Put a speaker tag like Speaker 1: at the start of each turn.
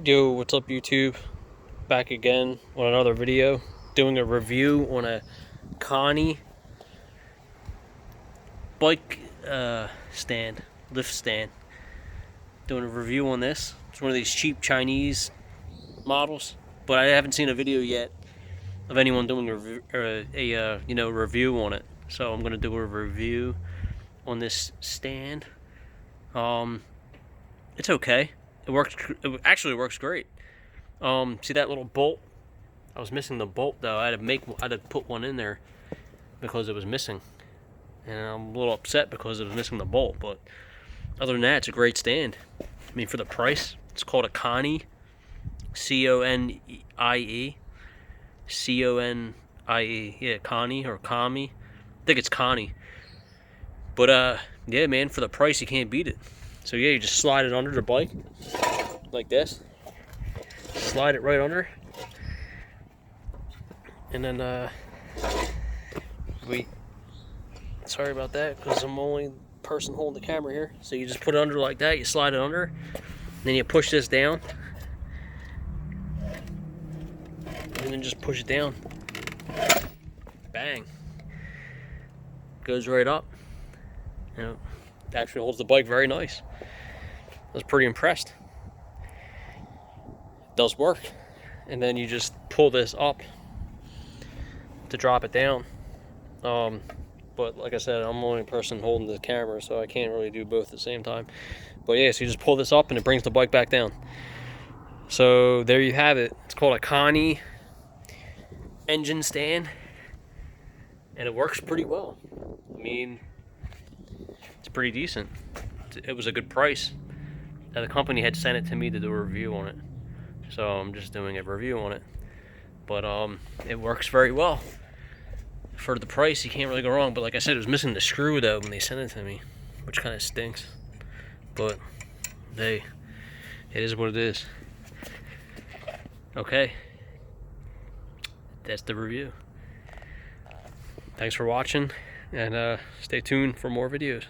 Speaker 1: Yo, what's up YouTube? Back again on another video, doing a review on a Comie bike lift stand. Doing a review on this. It's one of these cheap Chinese models, but I haven't seen a video yet of anyone doing a review on it. So I'm gonna do a review on this stand. It's okay. It actually works great. See that little bolt? I was missing the bolt though. I had to put one in there because it was missing, and I'm a little upset because it was missing the bolt. But other than that, it's a great stand. I mean, for the price, it's called a Comie, C-O-N-I-E, C-O-N-I-E. Yeah, Comie or Comie. I think it's Comie. But yeah, man, for the price, you can't beat it. So yeah, you just slide it under the bike like this. Slide it right under, and then sorry about that because I'm the only person holding the camera here. So you just put it under like that, you slide it under, then you push this down, and then just push it down. Bang, goes right up. You know, it actually holds the bike very nice. I was pretty impressed. Does work. And then you just pull this up to drop it down. But like I said, I'm the only person holding the camera, so I can't really do both at the same time. But yeah, so you just pull this up and it brings the bike back down. So there you have it. It's called a Comie engine stand, and it works pretty well. I mean, it's pretty decent. It was a good price. Now, the company had sent it to me to do a review on it, so I'm just doing a review on it. But it works very well. For the price, you can't really go wrong. But like I said, it was missing the screw though when they sent it to me, which kind of stinks. But hey, it is what it is. Okay, that's the review. Thanks for watching, and stay tuned for more videos.